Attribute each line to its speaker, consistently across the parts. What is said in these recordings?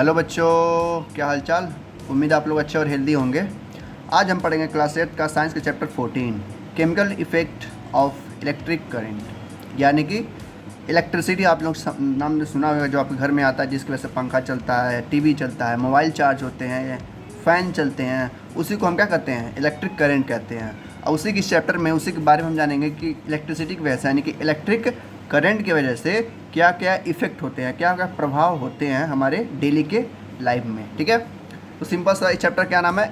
Speaker 1: Hello बच्चों, क्या हाल चाल। उम्मीद आप लोग अच्छे और हेल्दी होंगे। आज हम पढ़ेंगे क्लास 8 का साइंस के chapter 14 chemical effect of electric current, यानी कि इलेक्ट्रिसिटी। आप लोग नाम ने सुना होगा, जो आपके घर में आता है, जिसकी वजह से पंखा चलता है, टीवी चलता है, मोबाइल चार्ज होते हैं, फ़ैन चलते हैं, उसी को हम क्या कहते हैं, इलेक्ट्रिक करंट कहते हैं। और उसी के चैप्टर में उसी के बारे में हम जानेंगे कि इलेक्ट्रिसिटी की वजह से, यानी कि इलेक्ट्रिक करंट की वजह से क्या क्या इफ़ेक्ट होते हैं, क्या क्या प्रभाव होते हैं हमारे डेली के लाइफ में। ठीक है, तो सिंपल सा चैप्टर क्या नाम है,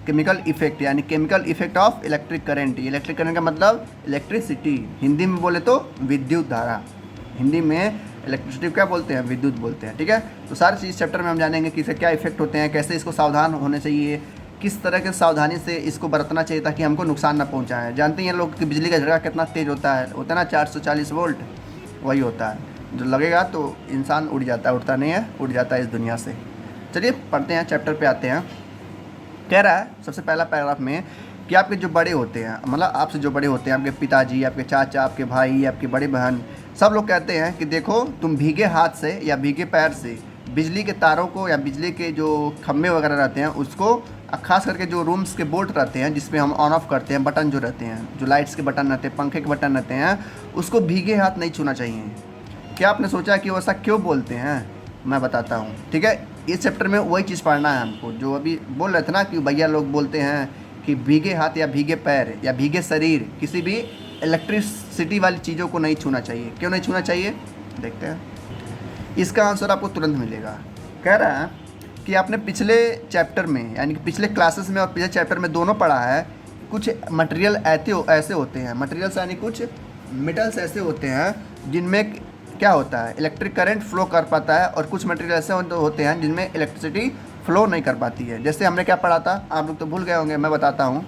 Speaker 1: केमिकल इफ़ेक्ट, यानी chemical effect of electric current. Electric current का मतलब इलेक्ट्रिसिटी, हिंदी में बोले तो विद्युत धारा। हिंदी में इलेक्ट्रिसिटी क्या बोलते हैं, विद्युत बोलते हैं। ठीक है, तो सारी चीज़ चैप्टर में हम जानेंगे कि इससे क्या इफेक्ट होते हैं, कैसे इसको सावधान होने चाहिए, किस तरह के सावधानी से इसको बरतना चाहिए ताकि हमको नुकसान ना पहुंचाए। जानते हैं लोग कि बिजली का झटका कितना तेज़ होता है ना, 440 वोल्ट वही होता है, जो लगेगा तो इंसान उड़ जाता है, उड़ता नहीं है, उड़ जाता है इस दुनिया से। चलिए पढ़ते हैं, चैप्टर पे आते हैं। कह रहा है सबसे पहला पैराग्राफ में कि आपके जो बड़े होते हैं, मतलब आपसे जो बड़े होते हैं, आपके पिताजी, आपके चाचा, आपके भाई, आपकी बड़ी बहन, सब लोग कहते हैं कि देखो तुम भीगे हाथ से या भीगे पैर से बिजली के तारों को या बिजली के जो खम्भे वगैरह रहते हैं उसको, खास करके जो रूम्स के बोर्ड रहते हैं जिसमें हम ऑन ऑफ करते हैं, बटन जो रहते हैं, जो लाइट्स के बटन रहते हैं, पंखे के बटन रहते हैं, उसको भीगे हाथ नहीं छूना चाहिए। क्या आपने सोचा कि वो ऐसा क्यों बोलते हैं? मैं बताता हूँ। ठीक है, इस चैप्टर में वही चीज़ पढ़ना है हमको, जो अभी बोल रहे थे ना कि भैया लोग बोलते हैं कि भीगे हाथ या भीगे पैर या भीगे शरीर किसी भी इलेक्ट्रिसिटी वाली चीज़ों को नहीं छूना चाहिए। क्यों नहीं छूना चाहिए, देखते हैं। इसका आंसर आपको तुरंत मिलेगा। कह रहा है कि आपने पिछले चैप्टर में, यानी कि पिछले क्लासेस में और पिछले चैप्टर में दोनों पढ़ा है, कुछ मटेरियल ऐसे होते हैं, मटेरियल्स यानी कुछ मेटल्स ऐसे होते हैं जिनमें क्या होता है, इलेक्ट्रिक करंट फ्लो कर पाता है, और कुछ मटेरियल ऐसे होते हैं जिनमें इलेक्ट्रिसिटी फ्लो नहीं कर पाती है। जैसे हमने क्या पढ़ा था, आप लोग तो भूल गए होंगे, मैं बताता हूँ।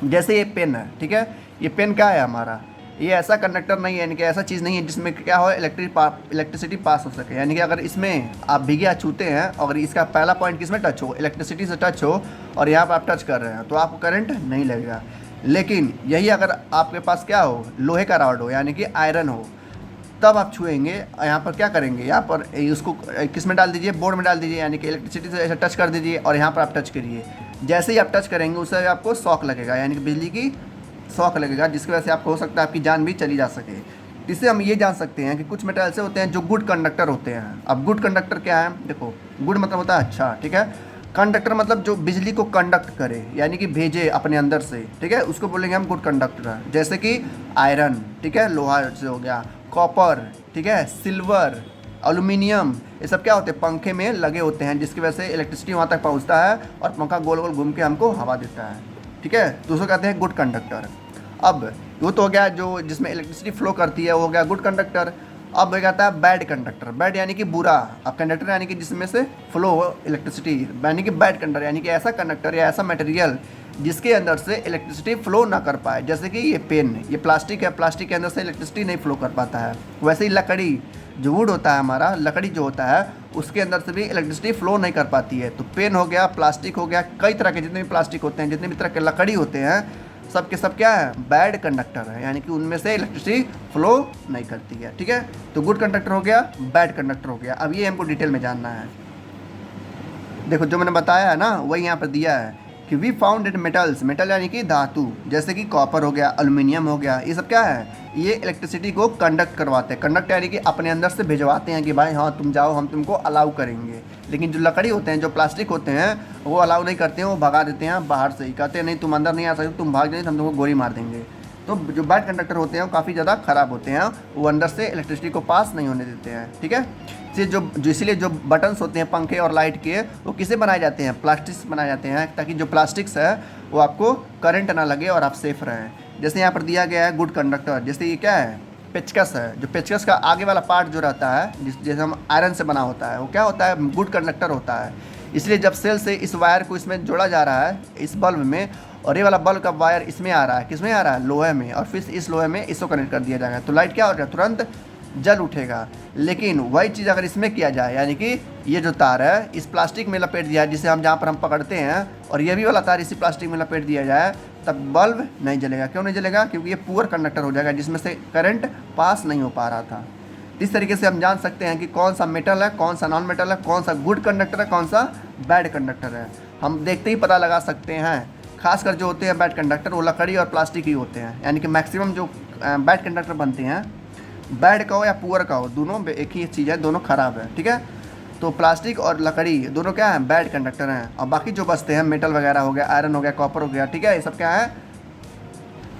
Speaker 1: जैसे ये पेन है, ठीक है, ये पेन क्या है हमारा, ये ऐसा कंडक्टर नहीं है, यानी कि ऐसा चीज़ नहीं है जिसमें क्या हो इलेक्ट्रिसिटी पास हो सके। यानी कि अगर इसमें आप भीगे हाथ छूते हैं और इसका पहला पॉइंट किसमें टच हो, इलेक्ट्रिसिटी से टच हो, और यहाँ पर आप टच कर रहे हैं तो आपको करंट नहीं लगेगा। लेकिन यही अगर आपके पास क्या हो, लोहे का रॉड हो, यानी कि आयरन हो, तब आप छुएंगे, यहाँ पर क्या करेंगे, यहाँ पर उसको किस में डाल दीजिए, बोर्ड में डाल दीजिए, यानी कि इलेक्ट्रिसिटी से ऐसा टच कर दीजिए और यहाँ पर आप टच करिए। जैसे ही आप टच करेंगे उससे आपको शॉक लगेगा, यानी कि बिजली की शॉक लगेगा, जिसकी वजह से आपको हो सकता है आपकी जान भी चली जा सके। इससे हम ये जान सकते हैं कि कुछ मेटल ऐसे होते हैं जो गुड कंडक्टर होते हैं। अब गुड कंडक्टर क्या है, देखो, गुड मतलब होता है अच्छा, ठीक है, कंडक्टर मतलब जो बिजली को कंडक्ट करे, यानी कि भेजे अपने अंदर से, ठीक है, उसको बोलेंगे हम गुड कंडक्टर। जैसे कि आयरन, ठीक है, लोहा से हो गया, कॉपर, ठीक है, सिल्वर, एल्यूमिनियम, ये सब क्या होते हैं, पंखे में लगे होते हैं, जिसकी वजह से इलेक्ट्रिसिटी वहाँ तक पहुँचता है और पंखा गोल गोल घूम के हमको हवा देता है। ठीक है, तो उसको कहते हैं गुड कंडक्टर। अब वो तो हो गया जो जिसमें इलेक्ट्रिसिटी फ्लो करती है, वो हो गया गुड कंडक्टर। अब हो जाता है बैड कंडक्टर। बैड यानी कि बुरा, अब कंडक्टर यानी कि जिसमें से फ्लो हो इलेक्ट्रिसिटी, यानी कि बैड कंडक्टर, यानी कि ऐसा कंडक्टर या ऐसा मटेरियल जिसके अंदर से इलेक्ट्रिसिटी फ्लो ना कर पाए। जैसे कि ये पेन, ये प्लास्टिक है, प्लास्टिक के अंदर से इलेक्ट्रिसिटी नहीं फ्लो कर पाता है। वैसे ही लकड़ी, जो वुड होता है हमारा, लकड़ी जो होता है, उसके अंदर से भी इलेक्ट्रिसिटी फ्लो नहीं कर पाती है। तो पेन हो गया, प्लास्टिक हो गया, कई तरह के जितने भी प्लास्टिक होते हैं, जितने भी तरह के लकड़ी होते हैं, सब के सब क्या है, बैड कंडक्टर है, यानी कि उनमें से इलेक्ट्रिसिटी फ्लो नहीं करती है। ठीक है, तो गुड कंडक्टर हो गया, बैड कंडक्टर हो गया। अब ये हमको डिटेल में जानना है। देखो जो मैंने बताया है ना, वही यहाँ पर दिया है कि we found it metals, metal यानी कि धातु, जैसे कि कॉपर हो गया, एल्यूमिनियम हो गया, ये सब क्या है, ये इलेक्ट्रिसिटी को कंडक्ट करवाते हैं। कंडक्ट यानी कि अपने अंदर से भिजवाते हैं कि भाई हाँ तुम जाओ, हम तुमको अलाउ करेंगे। लेकिन जो लकड़ी होते हैं, जो प्लास्टिक होते हैं, वो अलाउ नहीं करते हैं, वो भगा देते हैं बाहर से ही, कहते हैं नहीं तुम अंदर नहीं आ सकते, तुम भाग जाइए, हम तुमको गोली मार देंगे। तो जो बैड कंडक्टर होते हैं वो काफ़ी ज़्यादा ख़राब होते हैं, वो अंदर से इलेक्ट्रिसिटी को पास नहीं होने देते हैं। ठीक है, इसीलिए जो बटन्स होते हैं पंखे और लाइट के, वो किसे बनाए जाते हैं, प्लास्टिक से बनाए जाते हैं, ताकि जो प्लास्टिक्स है वो आपको करंट ना लगे और आप सेफ रहें। जैसे यहाँ पर दिया गया है गुड कंडक्टर, जैसे ये क्या है, पेचकस है, जो पेचकस का आगे वाला पार्ट जो रहता है, जैसे हम आयरन से बना होता है, वो क्या होता है, गुड कंडक्टर होता है। इसलिए जब सेल से इस वायर को इसमें जोड़ा जा रहा है, इस बल्ब में, और ये वाला बल्ब का वायर इसमें आ रहा है, किसमें आ रहा है, लोहे में, और फिर इस लोहे में इसको कनेक्ट कर दिया जाएगा, तो लाइट क्या हो जाएगा, तुरंत जल उठेगा। लेकिन वही चीज़ अगर इसमें किया जाए, यानी कि ये जो तार है इस प्लास्टिक में लपेट दिया है, जिसे हम जहाँ पर हम पकड़ते हैं, और ये भी वाला तार इसी प्लास्टिक में लपेट दिया जाए, तब बल्ब नहीं जलेगा। क्यों नहीं जलेगा, क्योंकि ये पुअर कंडक्टर हो जाएगा, जिसमें से करंट पास नहीं हो पा रहा था। इस तरीके से हम जान सकते हैं कि कौन सा मेटल है, कौन सा नॉन मेटल है, कौन सा गुड कंडक्टर है, कौन सा बैड कंडक्टर है। हम देखते ही पता लगा सकते हैं। खासकर जो होते हैं बैड कंडक्टर वो लकड़ी और प्लास्टिक ही होते हैं, यानी कि मैक्सिमम जो बैड कंडक्टर बनते हैं, बैड का हो या पुअर का हो, दोनों एक ही चीज़ है, दोनों ख़राब है, ठीक है। तो प्लास्टिक और लकड़ी दोनों क्या है, बैड कंडक्टर हैं। और बाकी जो बचते हैं मेटल वगैरह हो गया, आयरन हो गया, कॉपर हो गया, ठीक है, ये सब क्या है,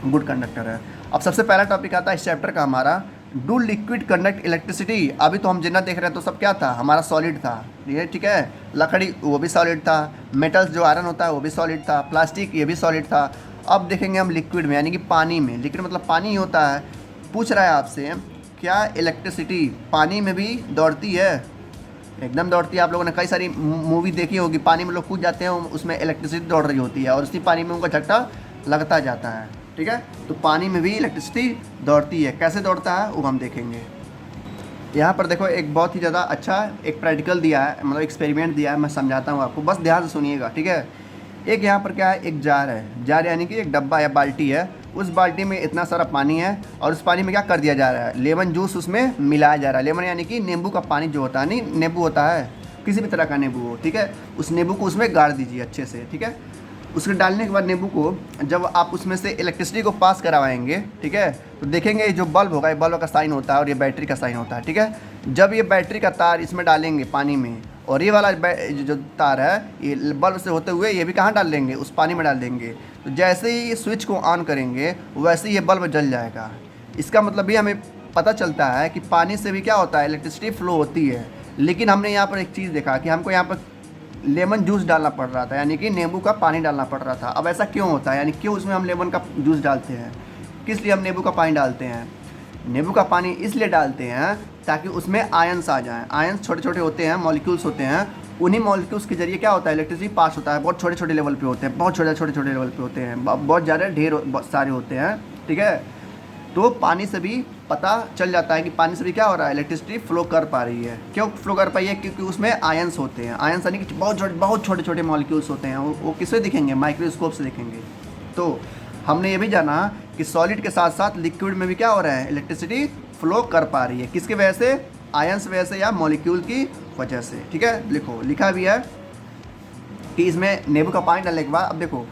Speaker 1: गुड कंडक्टर है। अब सबसे पहला टॉपिक आता है इस चैप्टर का हमारा, डू लिक्विड कंडक्ट इलेक्ट्रिसिटी। अभी तो हम जितना देख रहे हैं तो सब क्या था, हमारा सॉलिड था, ये ठीक है। लकड़ी वो भी सॉलिड था, मेटल्स जो आयरन होता है वो भी सॉलिड था, प्लास्टिक ये भी सॉलिड था। अब देखेंगे हम लिक्विड में, यानी कि पानी में। लिक्विड मतलब पानी ही होता है। पूछ रहा है आपसे, क्या इलेक्ट्रिसिटी पानी में भी दौड़ती है? एकदम दौड़ती है। आप लोगों ने कई सारी मूवी देखी होगी, पानी में लोग कूद जाते हैं, उसमें इलेक्ट्रिसिटी दौड़ रही होती है और उसी पानी में उनका झटका लगता जाता है, ठीक है। तो पानी में भी इलेक्ट्रिसिटी दौड़ती है। कैसे दौड़ता है वो हम देखेंगे। यहाँ पर देखो एक बहुत ही ज़्यादा अच्छा एक प्रैक्टिकल दिया है, मतलब एक्सपेरिमेंट दिया है, मैं समझाता हूँ आपको, बस ध्यान से सुनिएगा, ठीक है। एक यहाँ पर क्या है, एक जार है, जार यानी कि एक डब्बा या बाल्टी है। उस बाल्टी में इतना सारा पानी है और उस पानी में क्या कर दिया जा रहा है, लेमन जूस उसमें मिलाया जा रहा है। लेमन यानी कि नींबू का पानी जो होता है, नहीं नींबू होता है, किसी भी तरह का नींबू हो, ठीक है। उस नींबू को उसमें गाड़ दीजिए अच्छे से, ठीक है। उसके डालने के बाद नींबू को जब आप उसमें से इलेक्ट्रिसिटी को पास करवाएंगे, ठीक है, तो देखेंगे जो बल्ब होगा, ये बल्ब का साइन होता है और ये बैटरी का साइन होता है, ठीक है। जब ये बैटरी का तार इसमें डालेंगे पानी में, और ये वाला जो तार है ये बल्ब से होते हुए ये भी कहाँ डाल देंगे, उस पानी में डाल देंगे। तो जैसे ही ये स्विच को ऑन करेंगे वैसे ही ये बल्ब जल जाएगा। इसका मतलब ये हमें पता चलता है कि पानी से भी क्या होता है, इलेक्ट्रिसिटी फ्लो होती है। लेकिन हमने यहाँ पर एक चीज़ देखा कि हमको यहाँ पर लेमन जूस डालना पड़ रहा था, यानी कि नींबू का पानी डालना पड़ रहा था। अब ऐसा क्यों होता है, यानी क्यों उसमें हम लेमन का जूस डालते हैं, किस लिए हम नींबू का पानी डालते हैं? नींबू का पानी इसलिए डालते हैं ताकि उसमें आयंस आ जाएं। आयंस छोटे छोटे होते हैं, मॉलिक्यूल्स होते हैं, उन्हीं मॉलिक्यूल्स के जरिए क्या होता है, इलेक्ट्रिसिटी पास होता है। बहुत छोटे छोटे लेवल पे होते हैं, बहुत छोटे लेवल पे होते हैं, बहुत ज़्यादा ढेर सारे होते हैं, ठीक है। तो पानी से भी पता चल जाता है कि पानी से भी क्या हो रहा है, इलेक्ट्रिसिटी फ्लो कर पा रही है। क्यों फ्लो कर पाई है? क्योंकि उसमें आयंस होते हैं। आयंस यानी कि बहुत छोटे छोटे मॉलिक्यूल्स होते हैं। वो किससे दिखेंगे, माइक्रोस्कोप से दिखेंगे। तो हमने ये भी जाना कि सॉलिड के साथ साथ लिक्विड में भी क्या हो रहा है, इलेक्ट्रिसिटी फ्लो कर पा रही है। किसकी वजह से? आयंस वजह से या मॉलिक्यूल की वजह से, ठीक है। लिखा भी है कि इसमें नींबू का पानी डालने के बाद, अब देखो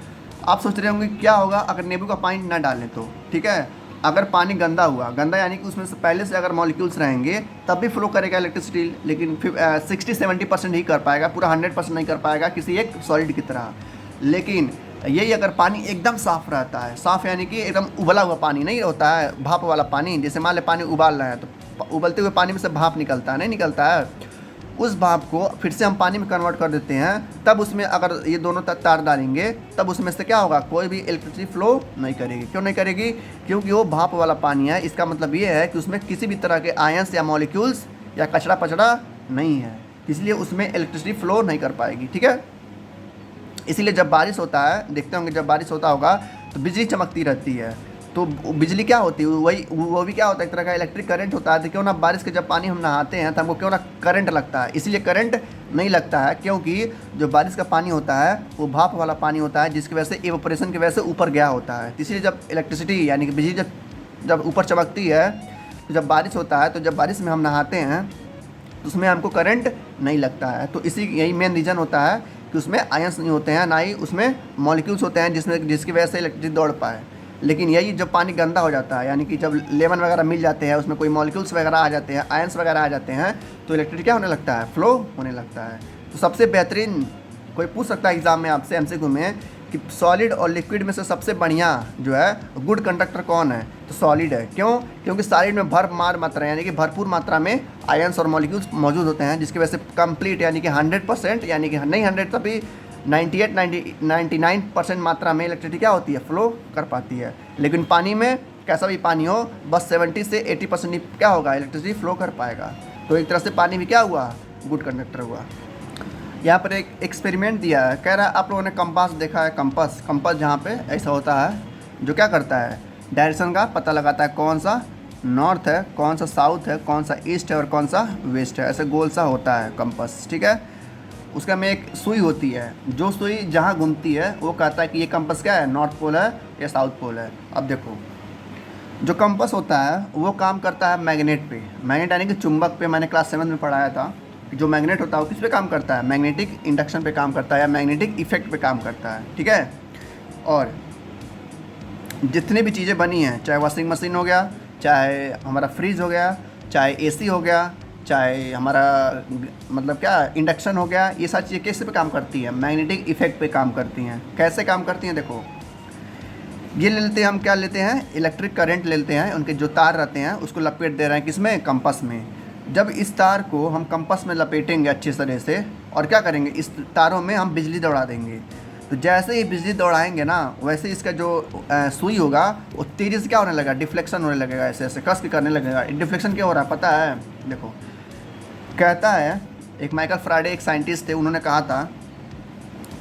Speaker 1: आप सोच रहे होंगे क्या होगा अगर नींबू का पानी ना डालें तो, ठीक है। अगर पानी गंदा हुआ, गंदा यानी कि उसमें से पहले से अगर मॉलिक्यूल्स रहेंगे तब भी फ्लो करेगा इलेक्ट्रिसिटी, लेकिन 60-70% ही कर पाएगा, पूरा 100% नहीं कर पाएगा किसी एक सॉलिड की तरह। लेकिन यही अगर पानी एकदम साफ़ रहता है, साफ़ यानी कि एकदम उबला हुआ पानी नहीं होता है, भाप वाला पानी, जैसे मान ले पानी उबाल रहे हैं तो उबलते हुए पानी में से भाप निकलता है, नहीं निकलता है, उस भाप को फिर से हम पानी में कन्वर्ट कर देते हैं। तब उसमें अगर ये दोनों तार डालेंगे तब उसमें से क्या होगा, कोई भी इलेक्ट्रिसिटी फ्लो नहीं करेगी। क्यों नहीं करेगी? क्योंकि वो भाप वाला पानी है। इसका मतलब ये है कि उसमें किसी भी तरह के आयंस या मॉलिक्यूल्स या कचरा पचड़ा नहीं है, इसलिए उसमें इलेक्ट्रिसिटी फ्लो नहीं कर पाएगी, ठीक है। इसीलिए जब बारिश होता है, देखते होंगे जब बारिश होता होगा तो बिजली चमकती रहती है। तो बिजली क्या होती है, वो भी क्या होता है, एक तरह का इलेक्ट्रिक करंट होता है। तो क्यों ना बारिश के जब पानी हम नहाते हैं तो हमको क्यों ना करंट लगता है, इसीलिए करंट नहीं लगता है, क्योंकि जो बारिश का पानी होता है वो भाप वाला पानी होता है, जिसकी वजह से इवेपोरेशन की वजह से ऊपर गया होता है। इसीलिए जब इलेक्ट्रिसिटी यानी कि बिजली जब ऊपर चमकती है, तो जब बारिश होता है, तो जब बारिश में हम नहाते हैं तो उसमें हमको करंट नहीं लगता है। तो यही मेन रीज़न होता है कि उसमें आयंस नहीं होते हैं, ना ही उसमें मॉलिक्यूल्स होते हैं जिसकी वजह से इलेक्ट्रिसिटी दौड़ पाए। लेकिन यही जब पानी गंदा हो जाता है, यानी कि जब लेमन वगैरह मिल जाते हैं, उसमें कोई मॉलिक्यूल्स वगैरह आ जाते हैं, आयंस वगैरह आ जाते हैं, तो इलेक्ट्रिसिटी क्या होने लगता है, फ्लो होने लगता है। तो सबसे बेहतरीन, कोई पूछ सकता है एग्जाम में आपसे एमसीक्यू में कि सॉलिड और लिक्विड में से सबसे बढ़िया जो है गुड कंडक्टर कौन है, तो सॉलिड है। क्यों? क्योंकि सॉलिड में भरमार मात्रा यानी कि भरपूर मात्रा में आयंस और मॉलिक्यूल्स मौजूद होते हैं, जिसकी वजह से कंप्लीट यानी कि 100%, यानी कि नहीं 100 तभी 99% मात्रा में इलेक्ट्रिसिटी क्या होती है, फ्लो कर पाती है। लेकिन पानी में कैसा भी पानी हो, बस 70 से 80% क्या होगा, इलेक्ट्रिसिटी फ्लो कर पाएगा। तो एक तरह से पानी भी क्या हुआ, गुड कंडक्टर हुआ। यहाँ पर एक एक्सपेरिमेंट दिया है, कह रहा है आप लोगों ने कंपास देखा है, कंपास जहाँ पे ऐसा होता है, जो क्या करता है, डायरेक्शन का पता लगाता है, कौन सा नॉर्थ है, कौन सा साउथ है, कौन सा ईस्ट है और कौन सा वेस्ट है, ऐसे गोल सा होता है कंपास, ठीक है। उसका में एक सुई होती है, जो सुई जहाँ घूमती है वो कहता है कि ये कंपास क्या है, नॉर्थ पोल है या साउथ पोल है। अब देखो जो कंपास होता है वो काम करता है मैग्नेट पे, मैग्नेट यानी कि चुंबक पे। मैंने क्लास 7 में पढ़ाया था कि जो मैग्नेट होता है वो किस पे काम करता है, मैग्नेटिक इंडक्शन पे काम करता है या मैग्नेटिक इफेक्ट पे काम करता है, ठीक है। और जितनी भी चीज़ें बनी हैं, चाहे वॉशिंग मशीन हो गया, चाहे हमारा फ्रिज हो गया, चाहे एसी हो गया, चाहे हमारा मतलब क्या इंडक्शन हो गया, ये सारी चीज़ें किस पे काम करती हैं, मैग्नेटिक इफेक्ट पे काम करती हैं। कैसे काम करती हैं, देखो ये ले लेते हैं हम, क्या लेते हैं, इलेक्ट्रिक करंट लेते हैं, उनके जो तार रहते हैं उसको लपेट दे रहे हैं किसमें, कंपास में। जब इस तार को हम कंपास में लपेटेंगे अच्छी तरह से और क्या करेंगे, इस तारों में हम बिजली दौड़ा देंगे। तो जैसे ही बिजली दौड़ाएंगे ना, वैसे इसका जो सुई होगा वो तेज़ी से क्या होने लगेगा, डिफ्लेक्शन होने लगेगा, ऐसे ऐसे कस के करने लगेगा। डिफ्लेक्शन क्या हो रहा है पता है, देखो कहता है एक माइकल फ्राडे एक साइंटिस्ट थे, उन्होंने कहा था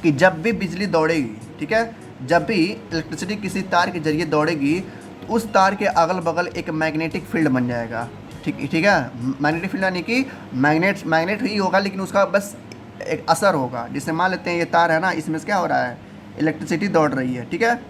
Speaker 1: कि जब भी बिजली दौड़ेगी, ठीक है, जब भी इलेक्ट्रिसिटी किसी तार के जरिए दौड़ेगी तो उस तार के अगल बगल एक मैग्नेटिक फील्ड बन जाएगा। ठीक है, मैग्नेटिक फील्ड यानी कि मैग्नेट ही होगा, लेकिन उसका बस एक असर होगा। जिससे मान लेते हैं ये तार है ना, इसमें से क्या हो रहा है, इलेक्ट्रिसिटी दौड़ रही है, ठीक है।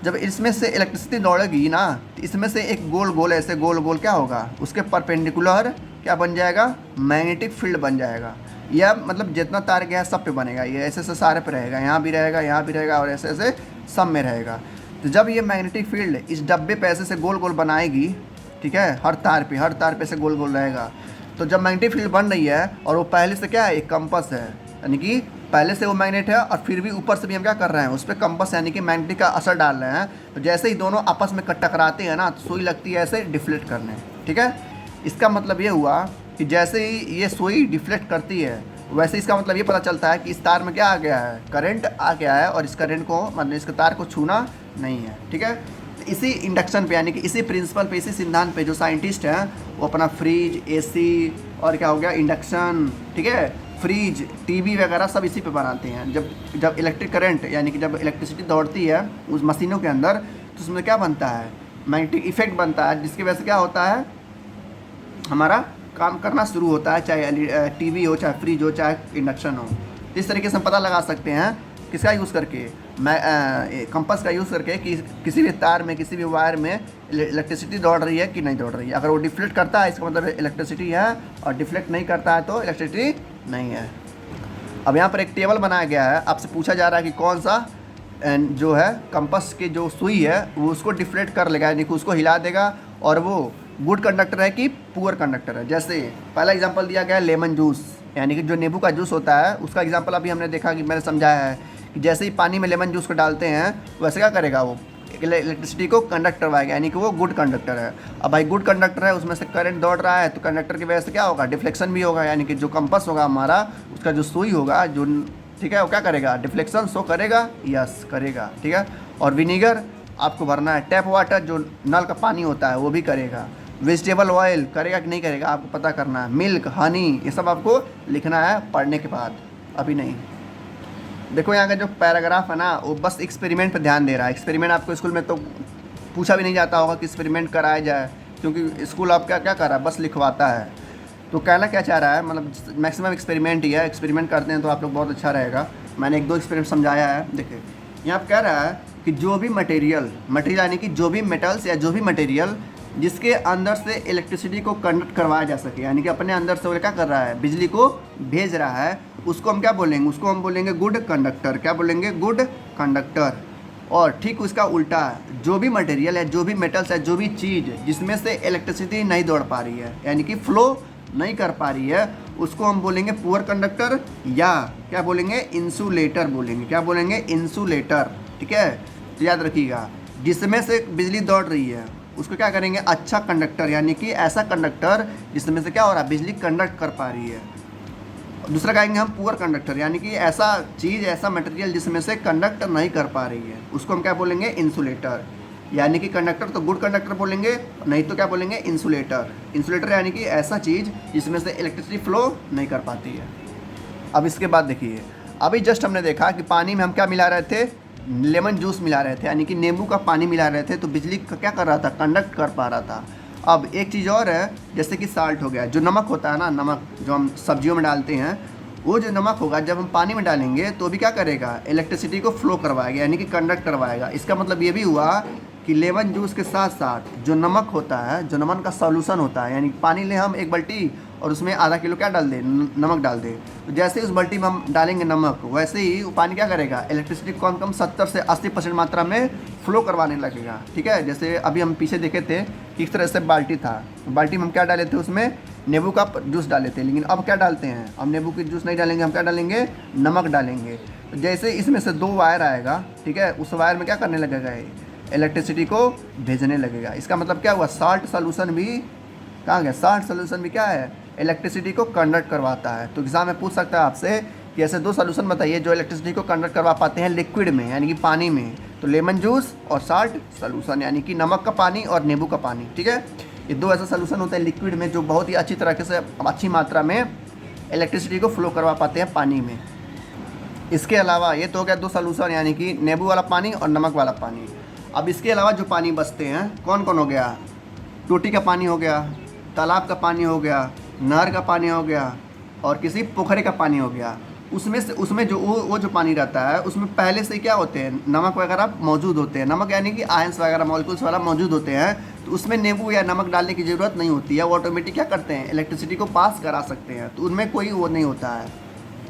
Speaker 1: जब इसमें से इलेक्ट्रिसिटी दौड़ेगी ना, तो इसमें से एक गोल गोल ऐसे गोल गोल क्या होगा, उसके परपेंडिकुलर क्या बन जाएगा, मैग्नेटिक फील्ड बन जाएगा। यह मतलब जितना तार गया है सब पे बनेगा, ये ऐसे ऐसे सारे पे रहेगा, यहाँ भी रहेगा, यहाँ भी रहेगा और ऐसे ऐसे सब में रहेगा। तो जब ये मैग्नेटिक फील्ड इस डब्बे पे ऐसे से गोल गोल बनाएगी, ठीक है, हर तार पे से गोल गोल रहेगा। तो जब मैग्नेटिक फील्ड बन रही है और वो पहले से क्या है, एक कंपास है, यानी कि पहले से वो मैग्नेट है और फिर भी ऊपर से भी हम क्या कर रहे हैं, उस पर कंपास यानी कि मैग्नेटिक का असर डाल रहे हैं। तो जैसे ही दोनों आपस में टकराते हैं ना, तो सुई लगती है ऐसे डिफ्लेक्ट करने, ठीक है। इसका मतलब ये हुआ कि जैसे ही ये सुई डिफ्लेक्ट करती है, वैसे इसका मतलब ये पता चलता है कि इस तार में क्या आ गया है, करंट आ गया है, और इस करंट को मतलब इस तार को छूना नहीं है, ठीक है। तो इसी इंडक्शन पे यानी कि इसी प्रिंसिपल पे, इसी सिद्धांत पे जो साइंटिस्ट हैं वो अपना फ्रिज, एसी और क्या हो गया इंडक्शन, ठीक है, फ्रिज, टीवी वगैरह सब इसी पे बनाते हैं। जब इलेक्ट्रिक करंट यानी कि जब इलेक्ट्रिसिटी दौड़ती है उस मशीनों के अंदर, तो उसमें क्या बनता है, मैग्नेटिक इफेक्ट बनता है, जिसकी वजह से क्या होता है, हमारा काम करना शुरू होता है, चाहे टीवी हो, चाहे फ्रिज हो, चाहे इंडक्शन हो। तो इस तरीके से हम पता लगा सकते हैं किसका यूज़ करके, कंपास का यूज़ करके, कि किसी भी तार में, किसी भी वायर में इलेक्ट्रिसिटी दौड़ रही है कि नहीं दौड़ रही है। अगर वो डिफ्लेक्ट करता है इसका मतलब इलेक्ट्रिसिटी है, और डिफ्लेक्ट नहीं करता है तो इलेक्ट्रिसिटी नहीं है। अब यहाँ पर एक टेबल बनाया गया है, आपसे पूछा जा रहा है कि कौन सा जो है कंपास की जो सुई है वो उसको डिफ्लेक्ट कर लेगा, यानी कि उसको हिला देगा, और वो गुड कंडक्टर है कि पुअर कंडक्टर है। जैसे पहला एग्जांपल दिया गया है लेमन जूस, यानी कि जो नींबू का जूस होता है उसका एग्जांपल अभी हमने देखा कि मैंने समझाया है कि जैसे ही पानी में लेमन जूस को डालते हैं वैसे क्या करेगा, वो इलेक्ट्रिसिटी को कंडक्ट करवाएगा, यानी कि वो गुड कंडक्टर है। अब भाई गुड कंडक्टर है, उसमें से करंट दौड़ रहा है, तो कंडक्टर की वजह से क्या होगा, डिफ्लेक्शन भी होगा, यानी कि जो कंपास होगा हमारा, उसका जो सुई होगा जो, ठीक है, वो क्या करेगा, डिफ्लेक्शन शो करेगा, यस करेगा, ठीक है। और विनीगर आपको भरना है, टैप वाटर जो नल का पानी होता है वो भी करेगा, वेजिटेबल ऑयल करेगा कि नहीं करेगा आपको पता करना है, मिल्क, हनी, ये सब आपको लिखना है पढ़ने के बाद, अभी नहीं। देखो यहाँ का जो पैराग्राफ है ना, वो बस एक्सपेरिमेंट पर ध्यान दे रहा है। एक्सपेरिमेंट आपको स्कूल में तो पूछा भी नहीं जाता होगा कि एक्सपेरिमेंट कराया जाए, क्योंकि स्कूल आपका क्या कर रहा है, बस लिखवाता है। तो कहना क्या चाह रहा है, मतलब मैक्सिमम एक्सपेरिमेंट ही है, एक्सपेरिमेंट करते हैं तो आप लोग बहुत अच्छा रहेगा। मैंने 1-2 एक्सपेरिमेंट समझाया है। देखिए यहाँ पर कह रहा है कि जो भी मटेरियल यानी कि जो भी मेटल्स या जो भी मटेरियल जिसके अंदर से इलेक्ट्रिसिटी को कंडक्ट करवाया जा सके, यानी कि अपने अंदर से वो क्या कर रहा है, बिजली को भेज रहा है, उसको हम क्या बोलेंगे, उसको हम बोलेंगे गुड कंडक्टर। क्या बोलेंगे, गुड कंडक्टर। और ठीक उसका उल्टा, जो भी मटेरियल है, जो भी मेटल्स है, जो भी चीज़ जिसमें से इलेक्ट्रिसिटी नहीं दौड़ पा रही है, यानी कि फ्लो नहीं कर पा रही है, उसको हम बोलेंगे पुअर कंडक्टर, या क्या बोलेंगे, इंसुलेटर बोलेंगे। क्या बोलेंगे, इंसुलेटर, ठीक है। तो याद रखिएगा, जिसमें से बिजली दौड़ रही है उसको क्या करेंगे, अच्छा कंडक्टर, यानी कि ऐसा कंडक्टर जिसमें से क्या हो रहा है, बिजली कंडक्ट कर पा रही है। दूसरा कहेंगे हम पुअर कंडक्टर, यानी कि ऐसा चीज़, ऐसा मटेरियल जिसमें से कंडक्ट नहीं कर पा रही है, उसको हम क्या बोलेंगे, इंसुलेटर। यानी कि कंडक्टर तो गुड कंडक्टर बोलेंगे, नहीं तो क्या बोलेंगे, इंसुलेटर। इंसुलेटर यानी कि ऐसा चीज़ जिसमें से इलेक्ट्रिसिटी फ्लो नहीं कर पाती है। अब इसके बाद देखिए, अभी जस्ट हमने देखा कि पानी में हम क्या मिला रहे थे, लेमन जूस मिला रहे थे, यानी कि नींबू का पानी मिला रहे थे, तो बिजली का क्या कर रहा था, कंडक्ट कर पा रहा था। अब एक चीज़ और है, जैसे कि साल्ट हो गया, जो नमक होता है ना, नमक जो हम सब्जियों में डालते हैं, वो जो नमक होगा जब हम पानी में डालेंगे तो भी क्या करेगा, इलेक्ट्रिसिटी को फ्लो करवाएगा, यानी कि कंडक्ट करवाएगा। इसका मतलब ये भी हुआ कि लेमन जूस के साथ साथ जो नमक होता है, जो नमक का सॉल्यूशन होता है, यानी पानी ले हम एक बाल्टी और उसमें आधा किलो क्या डाल दें, नमक डाल दें, तो जैसे उस बाल्टी में हम डालेंगे नमक, वैसे ही वो पानी क्या करेगा, इलेक्ट्रिसिटी कम कम 70 से 80% मात्रा में फ्लो करवाने लगेगा। ठीक है, जैसे अभी हम पीछे देखे थे कि इस तरह से बाल्टी था, बाल्टी में हम क्या डाले थे, उसमें नींबू का जूस डाले थे, लेकिन अब क्या डालते हैं, अब नींबू की जूस नहीं डालेंगे, हम क्या डालेंगे, नमक डालेंगे। तो जैसे इसमें से 2 वायर आएगा, ठीक है, उस वायर में क्या करने लगेगा, इलेक्ट्रिसिटी को भेजने लगेगा। इसका मतलब क्या हुआ, साल्ट सोल्यूशन भी कहाँ गया, साल्ट सोल्यूशन भी क्या है, इलेक्ट्रिसिटी को कंडक्ट करवाता है। तो एग्जाम में पूछ सकता है आपसे कि ऐसे 2 सोल्यूशन बताइए जो इलेक्ट्रिसिटी को कंडक्ट करवा पाते हैं लिक्विड में, यानी कि पानी में। तो लेमन जूस और साल्ट सोल्यूशन, यानी कि नमक का पानी और नींबू का पानी। ठीक है, ये 2 ऐसे सोल्यूशन होते हैं लिक्विड में जो बहुत ही अच्छी तरीके से अच्छी मात्रा में इलेक्ट्रिसिटी को फ्लो करवा पाते हैं पानी में। इसके अलावा ये तो हो गया 2 सोल्यूशन, यानी कि नींबू वाला पानी और नमक वाला पानी। अब इसके अलावा जो पानी बचते हैं कौन कौन हो गया, टूटी का पानी हो गया, तालाब का पानी हो गया, नहर का पानी हो गया और किसी पोखरे का पानी हो गया। उसमें जो वो जो पानी रहता है उसमें पहले से क्या होते हैं, नमक वगैरह मौजूद होते हैं, नमक यानी कि आयंस वगैरह मॉलिक्यूल्स वाला मौजूद होते हैं। तो उसमें नींबू या नमक डालने की ज़रूरत नहीं होती है, वो ऑटोमेटिक क्या करते हैं, इलेक्ट्रिसिटी को पास करा सकते हैं, तो उनमें कोई वो नहीं होता है।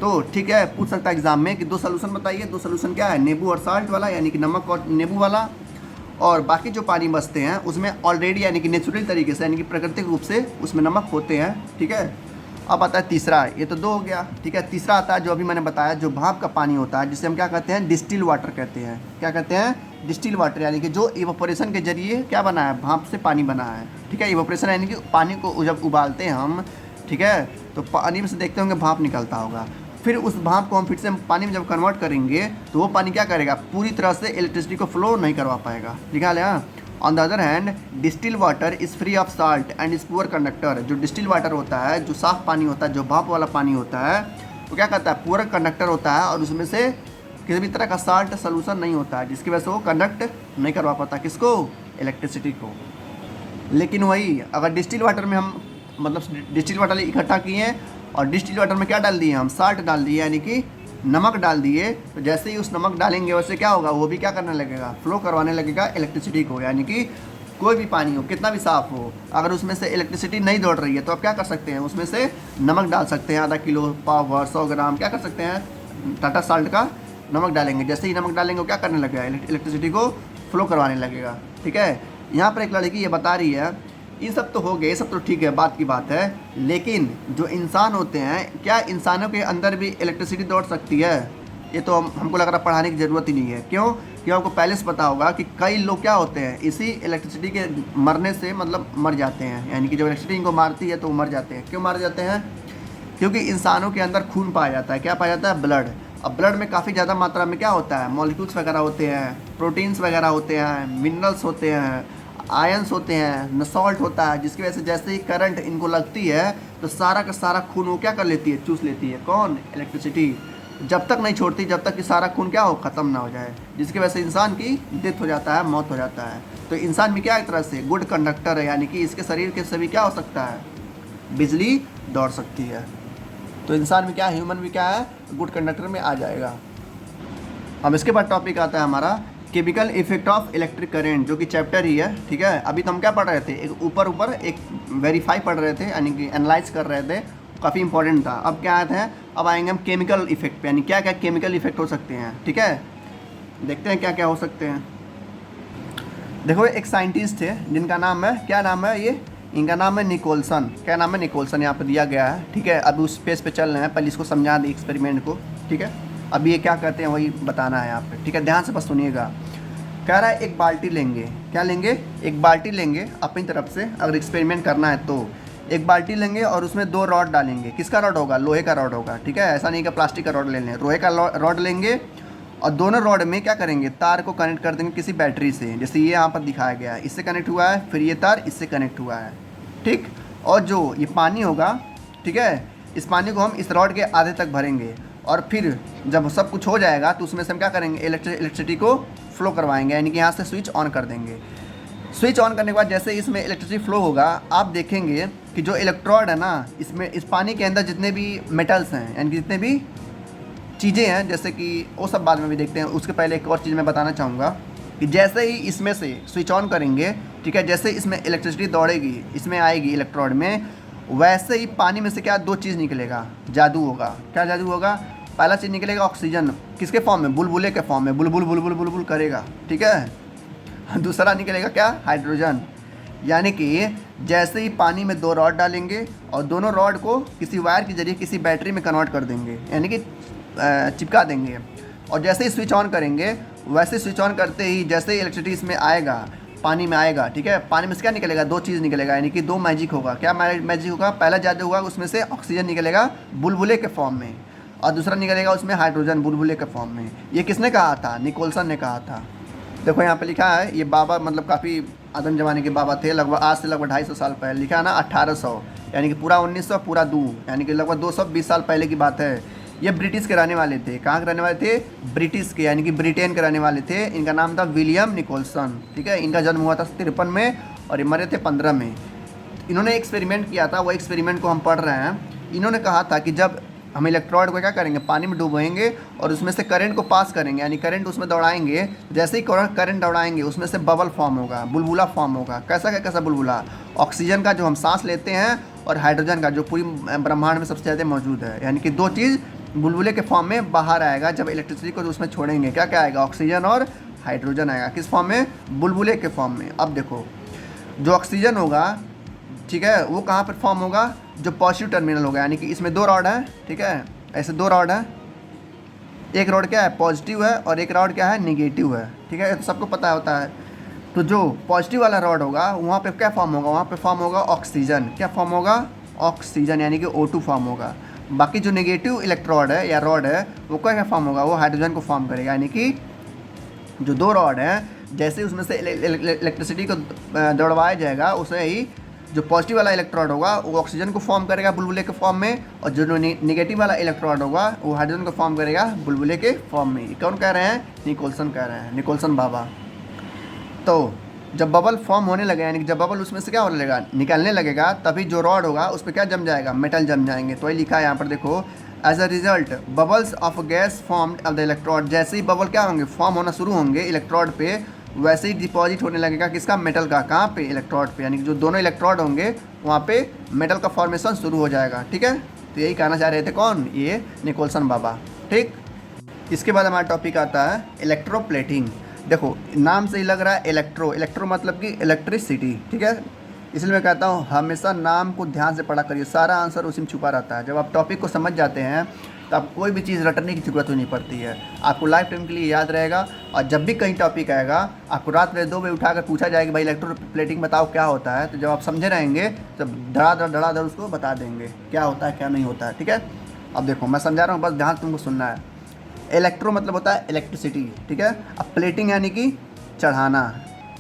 Speaker 1: तो ठीक है, पूछ सकता है एग्जाम में कि 2 सोल्यूशन बताइए, 2 सोल्यूशन क्या है, नींबू और साल्ट वाला, यानी कि नमक और नींबू वाला, और बाकी जो पानी बचते हैं उसमें ऑलरेडी यानी कि नेचुरल तरीके से, यानी कि प्राकृतिक रूप से उसमें नमक होते हैं। ठीक है, अब आता है तीसरा, ये तो 2 हो गया। ठीक है, तीसरा आता है जो अभी मैंने बताया, जो भाप का पानी होता है, जिसे हम क्या कहते हैं, डिस्टिल वाटर कहते हैं। क्या कहते हैं, डिस्टिल वाटर, यानी कि जो इवोपोरेशन के जरिए क्या बना है, भाप से पानी बना है। ठीक है, इवोपोरेशन यानी कि पानी को जब उबालते हैं हम, ठीक है, तो पानी में से देखते होंगे भाप निकलता होगा, फिर उस भाप को हम फिर से पानी में जब कन्वर्ट करेंगे तो वो पानी क्या करेगा, पूरी तरह से इलेक्ट्रिसिटी को फ्लो नहीं करवा पाएगा। लिखा है, on the other hand distil water is free of salt and is poor conductor. जो डिस्टिल वाटर होता है, जो साफ पानी होता है, जो भाप वाला पानी होता है, वो क्या करता है, पुअर कंडक्टर होता है और उसमें से किसी भी तरह का साल्ट सोल्यूशन नहीं होता है, जिसकी वजह से वो कंडक्ट नहीं करवा पाता, किसको, इलेक्ट्रिसिटी को। लेकिन वही अगर डिस्टिल वाटर में हम मतलब डिस्टिल वाटर इकट्ठा किए और डिस्टिल वाटर में क्या डाल दिए, हम साल्ट डाल दिए, यानी कि नमक डाल दिए, तो जैसे ही उस नमक डालेंगे वैसे क्या होगा, वो भी क्या करने लगेगा, फ्लो करवाने लगेगा इलेक्ट्रिसिटी को। यानी कि कोई भी पानी हो, कितना भी साफ़ हो, अगर उसमें से इलेक्ट्रिसिटी नहीं दौड़ रही है तो आप क्या कर सकते हैं, उसमें से नमक डाल सकते हैं, आधा किलो, पाव भर, 100 ग्राम, क्या कर सकते हैं, टाटा साल्ट का नमक डालेंगे। जैसे ही नमक डालेंगे वो क्या करने लगेगा, इलेक्ट्रिसिटी को फ्लो करवाने लगेगा। ठीक है, यहाँ पर एक लड़की ये बता रही है, ये सब तो हो गए, ये सब तो ठीक है, बात की बात है, लेकिन जो इंसान होते हैं, क्या इंसानों के अंदर भी इलेक्ट्रिसिटी दौड़ सकती है? ये तो हमको लग रहा पढ़ाने की ज़रूरत ही नहीं है। क्यों? क्योंकि आपको पहले से पता होगा कि कई लोग क्या होते हैं, इसी इलेक्ट्रिसिटी के मरने से मतलब मर जाते हैं, यानी कि जब इलेक्ट्रिसिटी इनको मारती है तो वो मर जाते हैं। क्यों मर जाते हैं? क्योंकि इंसानों के अंदर खून पाया जाता है। क्या पाया जाता है? ब्लड। अब ब्लड में काफ़ी ज़्यादा मात्रा में क्या होता है, मॉलिक्यूल्स वगैरह होते हैं, प्रोटीन्स वगैरह होते हैं, मिनरल्स होते हैं, आयंस होते हैं, सॉल्ट होता है, जिसकी वजह से जैसे ही करंट इनको लगती है तो सारा का सारा खून वो क्या कर लेती है, चूस लेती है। कौन? इलेक्ट्रिसिटी। जब तक नहीं छोड़ती, जब तक कि सारा खून क्या हो, ख़त्म ना हो जाए, जिसकी वजह से इंसान की डेथ हो जाता है, मौत हो जाता है। तो इंसान भी क्या एक तरह से गुड कंडक्टर है, यानी कि इसके शरीर के से भी क्या हो सकता है, बिजली दौड़ सकती है। तो इंसान भी क्या, ह्यूमन भी क्या है, गुड कंडक्टर में आ जाएगा। अब इसके बाद टॉपिक आता है हमारा chemical effect of electric current, जो कि चैप्टर ही है। ठीक है, अभी तो हम क्या पढ़ रहे थे, एक ऊपर एक वेरीफाई पढ़ रहे थे, यानी कि एनालाइज कर रहे थे, काफ़ी इंपॉर्टेंट था। अब क्या आते हैं, अब आएंगे हम केमिकल इफेक्ट पे, यानी क्या क्या केमिकल इफेक्ट हो सकते हैं। ठीक है, देखते हैं क्या क्या हो सकते हैं। देखो, एक साइंटिस्ट थे जिनका नाम है, क्या नाम है ये, इनका नाम है निकोलसन। क्या नाम है? निकोलसन, यहाँ पर दिया गया है। ठीक है, अब उस पेज पे चल रहे हैं, पहले इसको समझा दें एक्सपेरिमेंट को। ठीक है, अब ये क्या कहते हैं वही बताना है यहाँ पे। ठीक है, ध्यान से बस सुनिएगा। कह रहा है एक बाल्टी लेंगे, क्या लेंगे, एक बाल्टी लेंगे अपनी तरफ से, अगर एक्सपेरिमेंट करना है तो एक बाल्टी लेंगे और उसमें 2 रॉड डालेंगे। किसका रॉड होगा? लोहे का रॉड होगा। ठीक है, ऐसा नहीं कि प्लास्टिक का रॉड ले लें, लोहे का रॉड लेंगे और दोनों रॉड में क्या करेंगे, तार को कनेक्ट कर देंगे किसी बैटरी से, जैसे ये यहाँ पर दिखाया गया है, इससे कनेक्ट हुआ है, फिर ये तार इससे कनेक्ट हुआ है। ठीक, और जो ये पानी होगा, ठीक है, इस पानी को हम इस रॉड के आधे तक भरेंगे और फिर जब सब कुछ हो जाएगा तो उसमें से हम क्या करेंगे, इलेक्ट्रिसिटी को फ्लो करवाएंगे, यानी कि यहाँ से स्विच ऑन कर देंगे। स्विच ऑन करने के बाद जैसे इसमें इलेक्ट्रिसिटी फ्लो होगा, आप देखेंगे कि जो इलेक्ट्रोड है ना, इसमें इस पानी के अंदर जितने भी मेटल्स हैं, यानी कि जितने भी चीज़ें हैं, जैसे कि वो सब बाद में भी देखते हैं, उसके पहले एक और चीज़ मैं बताना चाहूँगा। कि जैसे ही इसमें से स्विच ऑन करेंगे, ठीक है, जैसे इसमें इलेक्ट्रिसिटी दौड़ेगी, इसमें आएगी इलेक्ट्रोड में, वैसे ही पानी में से क्या दो चीज़ निकलेगा, जादू होगा। क्या जादू होगा? पहला चीज़ निकलेगा ऑक्सीजन, किसके फॉर्म में? बुलबुले के फॉर्म में, बुलबुल बुलबुल बुलबुल करेगा, ठीक है। दूसरा निकलेगा क्या? हाइड्रोजन। यानी कि जैसे ही पानी में दो रॉड डालेंगे और दोनों रॉड को किसी वायर के जरिए किसी बैटरी में कन्वर्ट कर देंगे, यानी कि चिपका देंगे, और जैसे ही स्विच ऑन करेंगे, वैसे स्विच ऑन करते ही जैसे ही इलेक्ट्रिसिटी इसमें आएगा, पानी में आएगा, ठीक है, पानी में से क्या निकलेगा? दो चीज़ निकलेगा, यानी कि दो मैजिक होगा। क्या मैजिक होगा? पहला जादू होगा, उसमें से ऑक्सीजन निकलेगा बुलबुले के फॉर्म में, और दूसरा निकलेगा उसमें हाइड्रोजन बुलबुले के फॉर्म में। ये किसने कहा था? निकोल्सन ने कहा था। देखो यहाँ पे लिखा है, ये बाबा मतलब काफ़ी आदम ज़माने के बाबा थे, लगभग आज से लगभग 250 साल पहले। लिखा है ना 1800, यानी कि पूरा 1900 पूरा दू, यानी कि लगभग 220 साल पहले की बात है। ये ब्रिटिश के रहने वाले थे। कहाँ के रहने वाले थे? ब्रिटिश के, यानी कि ब्रिटेन के रहने वाले थे। इनका नाम था विलियम निकोल्सन, ठीक है। इनका जन्म हुआ था 53 में और ये मरे थे 15 में। इन्होंने एक्सपेरिमेंट किया था, वो एक्सपेरिमेंट को हम पढ़ रहे हैं। इन्होंने कहा था कि जब हम इलेक्ट्रोड को क्या करेंगे? पानी में डुबोएंगे और उसमें से करंट को पास करेंगे, यानी करंट उसमें दौड़ाएंगे। जैसे ही करंट दौड़ाएंगे, उसमें से बबल फॉर्म होगा, बुलबुला फॉर्म होगा। कैसा बुलबुला? ऑक्सीजन का जो हम सांस लेते हैं और हाइड्रोजन का जो पूरी ब्रह्मांड में सबसे ज़्यादा मौजूद है, यानी कि दो चीज़ बुलबुले के फॉर्म में बाहर आएगा जब इलेक्ट्रिसिटी को उसमें छोड़ेंगे। क्या क्या आएगा? ऑक्सीजन और हाइड्रोजन आएगा। किस फॉर्म में? बुलबुले के फॉर्म में। अब देखो, जो ऑक्सीजन होगा, ठीक है, वो कहाँ पर फॉर्म होगा? जो पॉजिटिव टर्मिनल होगा, यानी कि इसमें दो रॉड है, ठीक है, ऐसे दो रॉड है। एक रॉड क्या है? पॉजिटिव है, और एक रॉड क्या है? निगेटिव है, ठीक है, तो सबको पता होता है। तो जो पॉजिटिव वाला रॉड होगा, वहाँ पे क्या फॉर्म होगा? वहाँ पे फॉर्म होगा ऑक्सीजन। क्या फॉर्म होगा? ऑक्सीजन, यानी कि O2 फॉर्म होगा। बाकी जो नेगेटिव इलेक्ट्रोड है या रॉड है, वो क्या फॉर्म होगा? वो हाइड्रोजन को फॉर्म करेगा। यानी कि जो दो रॉड हैं, जैसे उसमें से इलेक्ट्रिसिटी को दौड़वाया जाएगा, उसे ही जो पॉजिटिव वाला इलेक्ट्रोड होगा वो ऑक्सीजन को फॉर्म करेगा बुलबुले के फॉर्म में, और जो नेगेटिव वाला इलेक्ट्रोड होगा वो हाइड्रोजन को फॉर्म करेगा बुलबुले के फॉर्म में। कौन कह रहे हैं? निकोल्सन कह रहे हैं, निकोल्सन बाबा। तो जब बबल फॉर्म होने लगे, यानी कि जब बबल उसमें से क्या होने लगेगा? निकलने लगेगा, तभी जो रॉड होगा उस पर क्या जम जाएगा? मेटल जम जाएंगे। तो ये लिखा है यहाँ पर, देखो, as a result bubbles of gas formed of the electrode. जैसे ही बबल क्या होंगे? फॉर्म होना शुरू होंगे इलेक्ट्रोड पे, वैसे ही डिपॉजिट होने लगेगा किसका? मेटल का। कहाँ पे? इलेक्ट्रोड पे, यानी कि जो दोनों इलेक्ट्रोड होंगे वहाँ पे मेटल का फॉर्मेशन शुरू हो जाएगा, ठीक है। तो यही कहना चाह रहे थे कौन? ये निकोल्सन बाबा, ठीक। इसके बाद हमारा टॉपिक आता है इलेक्ट्रोप्लेटिंग। देखो, नाम से ही लग रहा है इलेक्ट्रो मतलब कि इलेक्ट्रिसिटी, ठीक है। इसलिए मैं कहता हूँ हमेशा नाम को ध्यान से पढ़ा करिए, सारा आंसर उसी में छुपा रहता है। जब आप टॉपिक को समझ जाते हैं तो आप कोई भी चीज़ रटने की जरूरत नहीं पड़ती है, आपको लाइफ टाइम के लिए याद रहेगा। और जब भी कहीं टॉपिक आएगा, आपको रात में 2 बजे उठाकर पूछा जाएगा भाई इलेक्ट्रोप्लेटिंग बताओ क्या होता है, तो जब आप समझे रहेंगे तब धड़ाधड़ उसको बता देंगे क्या होता है क्या नहीं होता है, ठीक है। अब देखो मैं समझा रहा हूँ, बस ध्यान तुमको सुनना है। इलेक्ट्रो मतलब होता है इलेक्ट्रिसिटी, ठीक है। अब प्लेटिंग यानी कि चढ़ाना,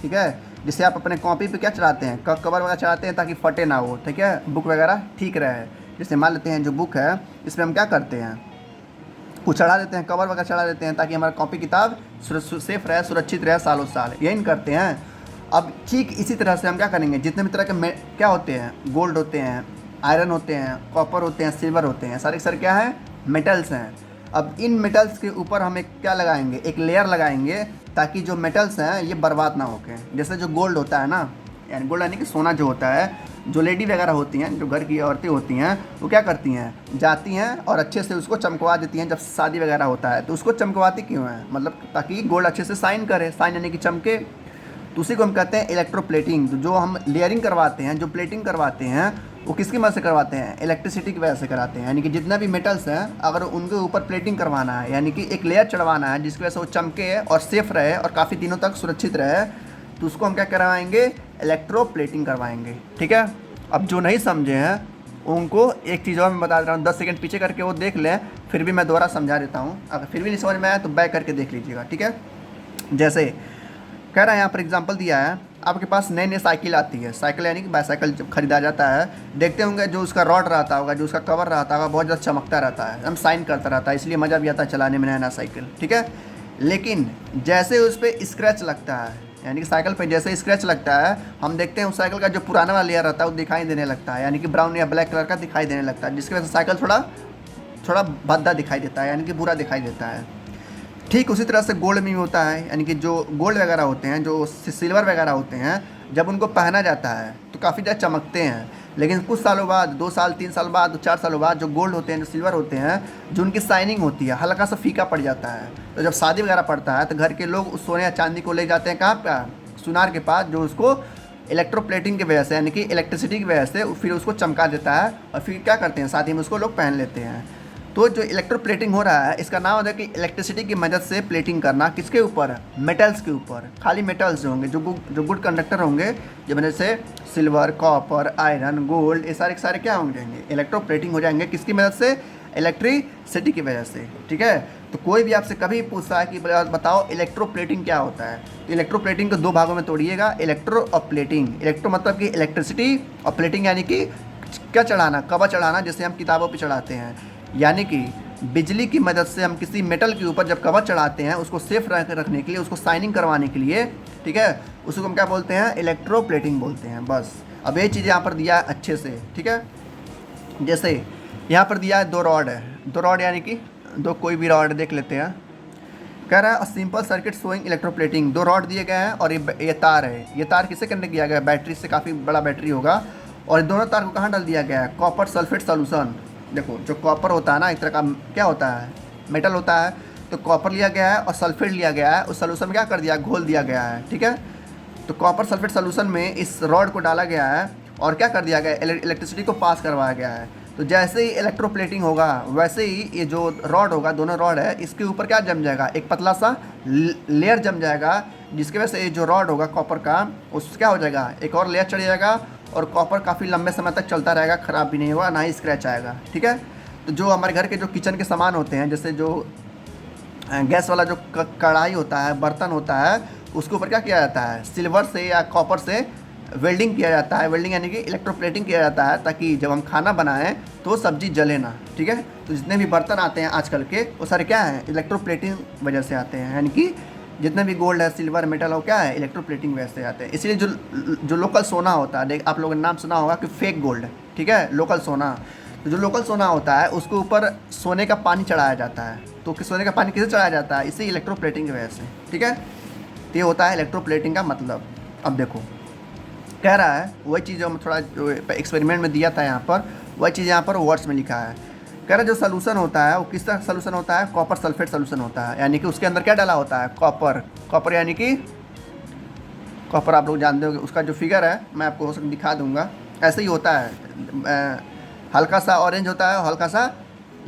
Speaker 1: ठीक है। जिससे आप अपने कॉपी पे क्या चढ़ाते हैं? कवर वगैरह चढ़ाते हैं ताकि फटे ना हो, ठीक है, बुक वगैरह ठीक रहे। जैसे मान लेते हैं जो बुक है, इसमें हम क्या करते हैं? कुछ चढ़ा देते हैं, कवर वगैरह चढ़ा देते हैं ताकि हमारा कॉपी किताब सेफ रहे, सुरक्षित रहे सालों साल, यही करते हैं। अब ठीक इसी तरह से हम क्या करेंगे? जितने भी तरह के क्या होते हैं? गोल्ड होते हैं, आयरन होते हैं, कॉपर होते हैं, सिल्वर होते हैं, सारे सर क्या है? मेटल्स हैं। अब इन मेटल्स के ऊपर हम एक क्या लगाएंगे? एक लेयर लगाएंगे ताकि जो मेटल्स हैं ये बर्बाद ना होके। जैसे जो गोल्ड होता है ना, यानी गोल्ड यानी कि सोना जो होता है, जो लेडी वगैरह होती हैं, जो घर की औरतें होती हैं, वो क्या करती हैं? जाती हैं और अच्छे से उसको चमकवा देती हैं। जब शादी वगैरह होता है तो उसको चमकवाती क्यों है? मतलब ताकि गोल्ड अच्छे से शाइन करे, शाइन यानी कि चमके। तो उसी को हम कहते हैं इलेक्ट्रोप्लेटिंग। जो हम लेयरिंग करवाते हैं, जो प्लेटिंग करवाते हैं, वो किसकी मदद से करवाते हैं? इलेक्ट्रिसिटी की वजह से कराते हैं। यानी कि जितना भी मेटल्स हैं, अगर उनके ऊपर प्लेटिंग करवाना है, यानी कि एक लेयर चढ़वाना है जिसकी वजह से वो चमके और सेफ रहे और काफ़ी दिनों तक सुरक्षित रहे, तो उसको हम क्या करवाएंगे? इलेक्ट्रोप्लेटिंग करवाएंगे, ठीक है। अब जो नहीं समझे हैं उनको एक चीज़ और मैं बता रहा हूँ, 10 सेकंड पीछे करके वो देख लें, फिर भी मैं दोबारा समझा देता हूँ। अगर फिर भी नहीं समझ में आया तो बैक करके देख लीजिएगा, ठीक है। जैसे कह रहा है यहाँ पर एग्जांपल दिया है, आपके पास नई नई साइकिल आती है, साइकिल यानी कि बाईसाइकिल जब खरीदा जाता है, देखते होंगे जो उसका रॉड रहता होगा, जो उसका कवर रहता होगा, बहुत ज़्यादा चमकता रहता है, हम साइन करता रहता है, इसलिए मज़ा भी आता है चलाने में नया साइकिल, ठीक है। लेकिन जैसे उस पर स्क्रैच लगता है, यानी कि साइकिल पे जैसे स्क्रैच लगता है, हम देखते हैं उस साइकिल का जो पुराना वाला लेयर रहता है वो दिखाई देने लगता है, यानी कि ब्राउन या ब्लैक कलर का दिखाई देने लगता है, जिसकी वजह से साइकिल थोड़ा भद्दा दिखाई देता है, यानी कि बुरा दिखाई देता है। ठीक उसी तरह से गोल्ड में भी होता है, यानी कि जो गोल्ड वगैरह होते हैं, जो सिल्वर वगैरह होते हैं, जब उनको पहना जाता है तो काफ़ी ज़्यादा चमकते हैं। लेकिन कुछ सालों बाद, 2 साल 3 साल बाद, 4 सालों बाद, जो गोल्ड होते हैं, जो सिल्वर होते हैं, जो उनकी शाइनिंग होती है हल्का सा फीका पड़ जाता है। तो जब शादी वगैरह पड़ता है तो घर के लोग उस सोने या चांदी को ले जाते हैं कहाँ पर, सुनार के पास, जो उसको इलेक्ट्रोप्लेटिंग की वजह से, यानी कि इलेक्ट्रिसिटी की वजह से फिर उसको चमका देता है, और फिर क्या करते हैं, शादी में उसको लोग पहन लेते हैं। तो जो इलेक्ट्रोप्लेटिंग हो रहा है, इसका नाम होता है कि इलेक्ट्रिसिटी की मदद से प्लेटिंग करना। किसके ऊपर? मेटल्स के ऊपर। खाली मेटल्स जो होंगे, जो गुड कंडक्टर होंगे, जो मैंने से सिल्वर, कॉपर, आयरन, गोल्ड, ये सारे के सारे क्या हो जाएंगे, इलेक्ट्रोप्लेटिंग हो जाएंगे। किसकी मदद से? इलेक्ट्रिसिटी की वजह से। ठीक है। तो कोई भी आपसे कभी पूछता है कि बताओ इलेक्ट्रोप्लेटिंग क्या होता है, तो इलेक्ट्रोप्लेटिंग को 2 भागों में तोड़िएगा, इलेक्ट्रो और प्लेटिंग। इलेक्ट्रो मतलब कि इलेक्ट्रिसिटी, और प्लेटिंग यानी कि क्या चढ़ाना, कवर चढ़ाना, जैसे हम किताबों पे चढ़ाते हैं। यानी कि बिजली की मदद से हम किसी मेटल के ऊपर जब कवर चढ़ाते हैं, उसको सेफ रखने के लिए, उसको शाइनिंग करवाने के लिए, ठीक है, उसको हम क्या बोलते हैं, इलेक्ट्रोप्लेटिंग बोलते हैं। बस अब ये चीज़ यहाँ पर दिया है अच्छे से। ठीक है। जैसे यहाँ पर दिया है 2 रॉड है, 2 रॉड यानी कि 2 कोई भी रॉड देख लेते हैं। कह रहा है simple circuit showing electroplating. 2 rod दिए गए हैं और ये तार है। ये तार किससे कनेक्ट किया गया है? बैटरी से, काफ़ी बड़ा बैटरी होगा। और दोनों तार को कहाँ डाल दिया गया है? Copper sulphate solution. देखो, जो कॉपर होता है ना, एक तरह का क्या होता है, मेटल होता है। तो कॉपर लिया गया है और सल्फेट लिया गया है, उस सॉल्यूशन में क्या कर दिया, घोल दिया गया है। ठीक है। तो कॉपर सल्फेट सॉल्यूशन में इस रॉड को डाला गया है और क्या कर दिया गया है, इलेक्ट्रिसिटी को पास करवाया गया है। तो जैसे ही इलेक्ट्रोप्लेटिंग होगा, वैसे ही ये जो रॉड होगा, दोनों रॉड है, इसके ऊपर क्या जम जाएगा, एक पतला सा लेयर जम जाएगा, जिसकी वजह से ये जो रॉड होगा कॉपर का, उस क्या हो जाएगा, एक और लेयर चढ़ जाएगा, और कॉपर काफ़ी लंबे समय तक चलता रहेगा, ख़राब भी नहीं होगा, ना ही स्क्रैच आएगा। ठीक है। तो जो हमारे घर के जो किचन के सामान होते हैं, जैसे जो गैस वाला जो कढ़ाई होता है, बर्तन होता है, उसके ऊपर क्या किया जाता है, सिल्वर से या कॉपर से वेल्डिंग किया जाता है। वेल्डिंग यानी कि इलेक्ट्रोप्लेटिंग किया जाता है, ताकि जब हम खाना बनाएं तो सब्जी जले ना। ठीक है। तो जितने भी बर्तन आते हैं आजकल के, वो सारे क्या हैं, इलेक्ट्रोप्लेटिंग वजह से आते हैं। यानी कि जितने भी गोल्ड है, सिल्वर, मेटल हो, क्या है, इलेक्ट्रोप्लेटिंग वजह से आते हैं। इसलिए जो लोकल सोना होता है, आप लोगों ने नाम सुना होगा कि फेक गोल्ड, ठीक है, लोकल सोना। तो जो लोकल सोना होता है, उसके ऊपर सोने का पानी चढ़ाया जाता है। तो सोने का पानी किसे चढ़ाया जाता है? इसी इलेक्ट्रोप्लेटिंग की वजह से। ठीक है। तो ये होता है इलेक्ट्रोप्लेटिंग का मतलब। अब देखो, कह रहा है वही चीज़ जो हम थोड़ा जो एक्सपेरिमेंट में दिया था यहाँ पर, वही चीज़ यहाँ पर वर्ड्स में लिखा है। कह रहा है जो सोल्यूशन होता है वो किस तरह सोल्यूशन होता है, कॉपर सल्फेट सोल्यूशन होता है। यानी कि उसके अंदर क्या डाला होता है, कॉपर। कॉपर यानी कि कॉपर आप लोग जानते हो, उसका जो फिगर है मैं आपको हो सकता दिखा दूंगा, ऐसे ही होता है, हल्का सा ऑरेंज होता है, हल्का सा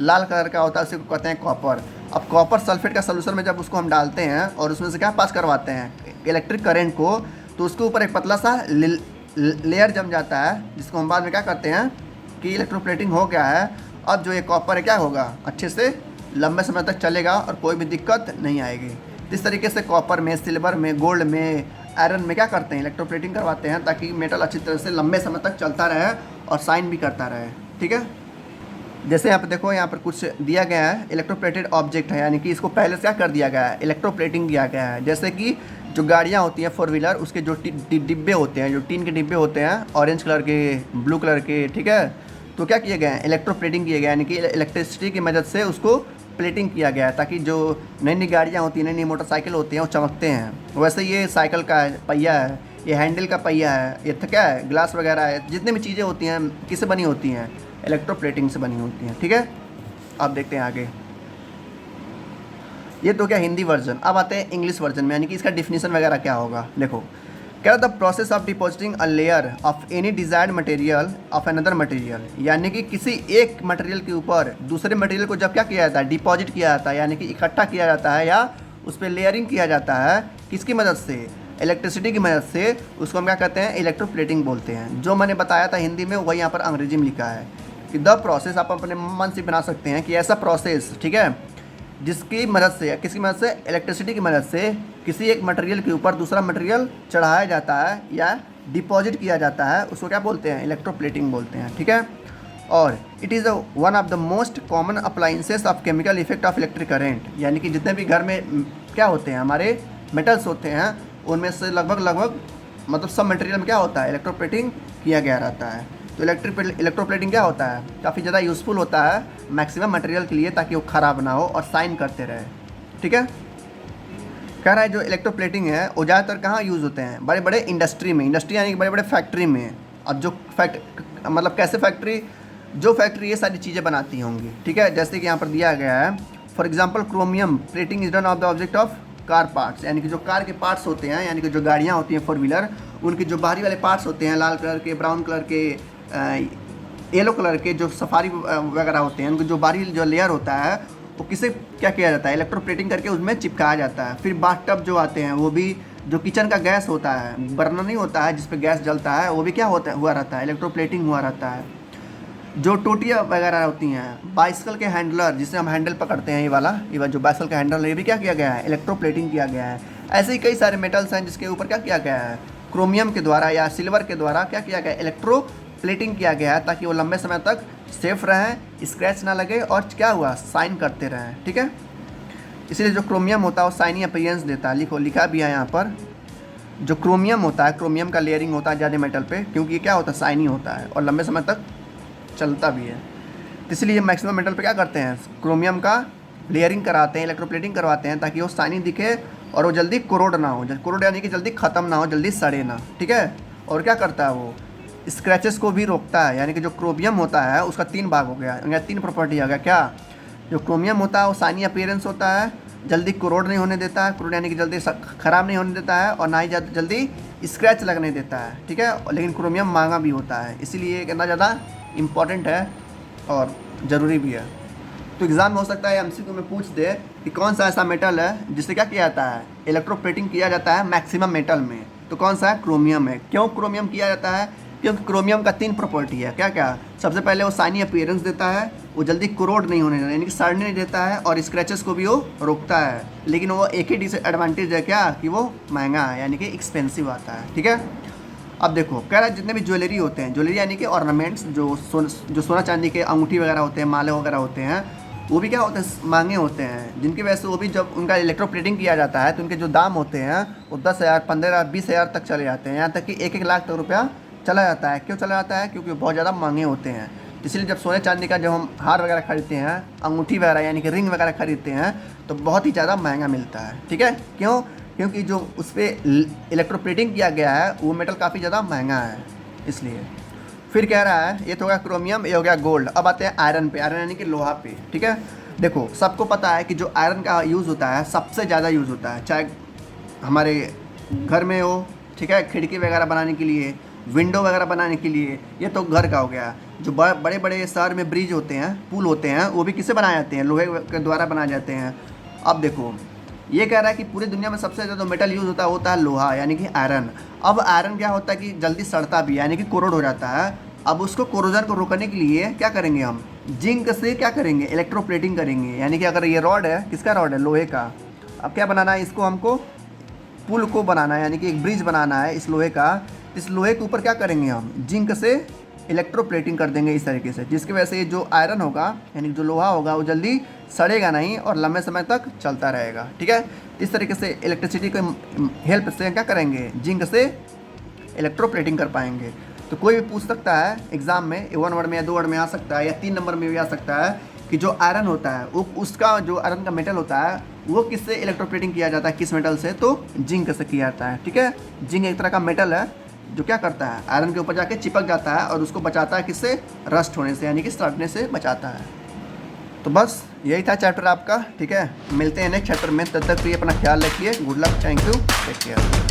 Speaker 1: लाल कलर का होता है, उसी को कहते हैं कॉपर। अब कॉपर सल्फेट का सोल्यूशन में जब उसको हम डालते हैं और उसमें से क्या पास करवाते हैं, इलेक्ट्रिक करंट को, तो उसके ऊपर एक पतला सा लेयर जम जाता है, जिसको हम बाद में क्या करते हैं कि इलेक्ट्रोप्लेटिंग हो गया है। अब जो ये कॉपर है क्या होगा, अच्छे से लंबे समय तक चलेगा और कोई भी दिक्कत नहीं आएगी। इस तरीके से कॉपर में, सिल्वर में, गोल्ड में, आयरन में क्या करते हैं, इलेक्ट्रोप्लेटिंग करवाते हैं, ताकि मेटल अच्छी तरह से लंबे समय तक चलता रहे और शाइन भी करता रहे। ठीक है। जैसे यहाँ पर देखो, यहाँ पर कुछ दिया गया है, इलेक्ट्रोप्लेटेड ऑब्जेक्ट है, यानी कि इसको पहले से क्या कर दिया गया है, इलेक्ट्रोप्लेटिंग किया गया है। जैसे कि जो गाड़ियाँ होती हैं 4 व्हीलर, उसके जो डिब्बे होते हैं, जो टीन के डिब्बे होते हैं, ऑरेंज कलर के, ब्लू कलर के, ठीक है, तो क्या किए गए हैं, इलेक्ट्रोप्लेटिंग किए गए, यानी कि इलेक्ट्रिसिटी की मदद से उसको प्लेटिंग किया गया है, ताकि जो नई नई गाड़ियाँ होती हैं, नई नई मोटरसाइकिल होती हैं, वो चमकते हैं। वैसे ये साइकिल का पहिया है, ये हैंडल का पहिया है, ये तो क्या है, ग्लास वगैरह है, जितनी भी चीज़ें होती हैं किससे बनी होती हैं, इलेक्ट्रोप्लेटिंग से बनी होती हैं। ठीक है। अब देखते हैं आगे। ये तो क्या हिंदी वर्जन। अब आते हैं इंग्लिश वर्जन में, यानी कि इसका डिफिनीशन वगैरह क्या होगा। देखो, क्या the process of depositing a layer of any desired material of another material, यानी कि किसी एक मटेरियल के ऊपर दूसरे मटेरियल को जब क्या किया जाता है, डिपॉजिट किया जाता है, यानी कि इकट्ठा किया जाता है या उस पर लेयरिंग किया जाता है, किसकी मदद से, इलेक्ट्रिसिटी की मदद से, उसको हम क्या कहते हैं, इलेक्ट्रोप्लेटिंग बोलते हैं। जो मैंने बताया था हिंदी में, वही यहाँ पर अंग्रेजी में लिखा है कि द प्रोसेस, आप अपने मन से बना सकते हैं कि ऐसा प्रोसेस, ठीक है, जिसकी मदद से, किसकी मदद से, इलेक्ट्रिसिटी की मदद से किसी एक मटेरियल के ऊपर दूसरा मटेरियल चढ़ाया जाता है या डिपॉजिट किया जाता है, उसको क्या बोलते हैं, इलेक्ट्रोप्लेटिंग बोलते हैं। ठीक है। और it is one of the most common appliances of chemical effect of electric current, यानी कि जितने भी घर में क्या होते हैं, हमारे मेटल्स होते हैं, उनमें से लगभग मतलब सब मटेरियल में क्या होता है, इलेक्ट्रोप्लेटिंग किया गया रहता है। तो इलेक्ट्रोप्लेटिंग क्या होता है, काफ़ी ज़्यादा यूज़फुल होता है मैक्सिमम मटेरियल के लिए, ताकि वो ख़राब ना हो और शाइन करते रहे। ठीक है। कह रहा है जो इलेक्ट्रोप्लेटिंग है वो ज़्यादातर कहाँ यूज़ होते हैं, बड़े बड़े इंडस्ट्री में, इंडस्ट्री यानी कि बड़े बड़े फैक्ट्री में। अब जो मतलब कैसे फैक्ट्री, जो फैक्ट्री ये सारी चीज़ें बनाती होंगी, ठीक है। जैसे कि यहाँ पर दिया गया है, for example chromium plating is done of the object of car parts, यानी कि जो कार के पार्ट्स होते हैं, यानी कि जो गाड़ियाँ होती हैं 4 व्हीलर, उनके जो बाहरी वाले पार्ट्स होते हैं, लाल कलर के, ब्राउन कलर के, येलो कलर के, जो सफारी वगैरह होते हैं, उनके जो बाहरी जो लेयर होता है वो किसे क्या किया जाता है, इलेक्ट्रोप्लेटिंग करके उसमें चिपकाया जाता है। फिर बाथटब जो आते हैं वो भी, जो किचन का गैस होता है, बर्नर नहीं होता है जिस पे गैस जलता है, वो भी क्या होता है, हुआ रहता है, इलेक्ट्रोप्लेटिंग हुआ रहता है। जो टोटियाँ वगैरह होती हैं, बाइसिकल के हैंडलर जिसे हम हैंडल पकड़ते हैं, ये वाला जो बाइसिकल का हैंडल है, ये भी क्या किया गया है, इलेक्ट्रोप्लेटिंग किया गया है। ऐसे ही कई सारे मेटल्स हैं जिसके ऊपर क्या किया गया है, क्रोमियम के द्वारा या सिल्वर के द्वारा क्या किया गया है, इलेक्ट्रोप्लेटिंग किया गया है, ताकि वो लंबे समय तक सेफ रहें, स्क्रैच ना लगे और क्या हुआ, शाइन करते रहें, ठीक है। इसलिए जो क्रोमियम होता है वो शाइनी अपीयरेंस देता है। लिखा भी है यहाँ पर, जो क्रोमियम होता है, क्रोमियम का लेयरिंग होता है ज़्यादा मेटल पे, क्योंकि ये क्या होता है, शाइनी होता है और लंबे समय तक चलता भी है। तो इसलिए मैक्सिमम मेटल पे क्या करते हैं, क्रोमियम का लेयरिंग कराते हैं, इलेक्ट्रोप्लेटिंग करवाते हैं, ताकि वो शाइनी दिखे और वो जल्दी कोरोड ना हो, कोरोड यानी कि जल्दी ख़त्म ना हो, जल्दी सड़े ना, ठीक है। और क्या करता है वो, स्क्रैचेस को भी रोकता है, यानी कि जो क्रोमियम होता है उसका 3 भाग हो गया, 3 प्रॉपर्टी आ गया। क्या, जो क्रोमियम होता है वो शाइनी अपीयरेंस होता है, जल्दी कोरोड नहीं होने देता है, कोरोड यानी कि जल्दी ख़राब नहीं होने देता है, और ना ही जल्दी स्क्रैच लगने देता है, ठीक है। लेकिन क्रोमियम महंगा भी होता है, इसीलिए कितना ज़्यादा इम्पॉर्टेंट है और ज़रूरी भी है। तो एग्ज़ाम में हो सकता है एमसीक्यू में पूछ दे कि कौन सा ऐसा मेटल है जिससे क्या किया जाता है, इलेक्ट्रोप्लेटिंग किया जाता है मैक्सिमम मेटल में, तो कौन सा है, क्रोमियम है। क्यों क्रोमियम किया जाता है, क्योंकि क्रोमियम का 3 प्रॉपर्टी है। क्या क्या, सबसे पहले वो शाइनी अपीयरेंस देता है, वो जल्दी कोरोड नहीं होने देता, यानी कि सड़ने नहीं देता है, और स्क्रैचेस को भी वो रोकता है। लेकिन वो एक ही डिसएडवांटेज है क्या, कि वो महंगा है, यानी कि एक्सपेंसिव आता है, ठीक है। अब देखो कह रहा है जितने भी ज्वेलरी होते हैं, ज्वेलरी यानी कि ऑर्नामेंट्स, जो सोना चांदी के अंगूठी वगैरह होते हैं, माले वगैरह होते हैं, वो भी क्या होते हैं, महंगे होते हैं, जिनकी वजह से वो भी जब उनका इलेक्ट्रोप्लेटिंग किया जाता है तो उनके जो दाम होते हैं वो 10,000, 15,000, 20,000 तक चले जाते हैं, यहाँ तक कि 1-1 लाख तक रुपया चला जाता है। क्यों चला जाता है, क्योंकि बहुत ज़्यादा महंगे होते हैं। इसलिए जब सोने चांदी का जब हम हार वगैरह खरीदते हैं, अंगूठी वगैरह यानी कि रिंग वगैरह खरीदते हैं, तो बहुत ही ज़्यादा महंगा मिलता है, ठीक है। क्यों, क्योंकि जो उस पर इलेक्ट्रोप्लेटिंग किया गया है वो मेटल काफ़ी ज़्यादा महंगा है, इसलिए। फिर कह रहा है, ये तो हो गया क्रोमियम, ये हो गया गोल्ड। अब आते हैं आयरन पे, आयरन यानी कि लोहा पे, ठीक है। देखो सबको पता है कि जो आयरन का यूज़ होता है सबसे ज़्यादा यूज़ होता है, चाहे हमारे घर में हो, ठीक है, खिड़की वगैरह बनाने के लिए, विंडो वगैरह बनाने के लिए, ये तो घर का हो गया। जो बड़े बड़े शहर में ब्रिज होते हैं, पुल होते हैं, वो भी किससे बनाए जाते हैं, लोहे के द्वारा बनाए जाते हैं। अब देखो ये कह रहा है कि पूरी दुनिया में सबसे ज़्यादा मेटल यूज़ होता है लोहा, यानी कि आयरन। अब आयरन क्या होता है कि जल्दी सड़ता भी, यानी कि कोरोड हो जाता है। अब उसको कोरोजन को रोकने के लिए क्या करेंगे हम, जिंक से क्या करेंगे, इलेक्ट्रोप्लेटिंग करेंगे। यानी कि अगर ये रॉड है, किसका रॉड है, लोहे का। अब क्या बनाना है, इसको हमको पुल को बनाना है, यानी कि एक ब्रिज बनाना है इस लोहे का। इस लोहे के ऊपर क्या करेंगे हम, जिंक से इलेक्ट्रोप्लेटिंग कर देंगे इस तरीके से, जिसकी वजह से ये जो आयरन होगा यानी जो लोहा होगा वो जल्दी सड़ेगा नहीं और लंबे समय तक चलता रहेगा, ठीक है। इस तरीके से इलेक्ट्रिसिटी के हेल्प से क्या करेंगे, जिंक से इलेक्ट्रोप्लेटिंग कर पाएंगे। तो कोई भी पूछ सकता है एग्ज़ाम में, 1 वर्ड में या 2 वर्ड में आ सकता है, या 3 नंबर में भी आ सकता है कि जो आयरन होता है वो उसका जो आयरन का मेटल होता है वो किससे इलेक्ट्रोप्लेटिंग किया जाता है, किस मेटल से, तो जिंक से किया जाता है, ठीक है। जिंक एक तरह का मेटल है जो क्या करता है, आयरन के ऊपर जाके चिपक जाता है और उसको बचाता है किससे, रस्ट होने से, यानी कि सड़ने से बचाता है। तो बस यही था चैप्टर आपका, ठीक है। मिलते हैं नेक्स्ट चैप्टर में, तब तक के लिए अपना ख्याल रखिए। Good luck, thank you, take care.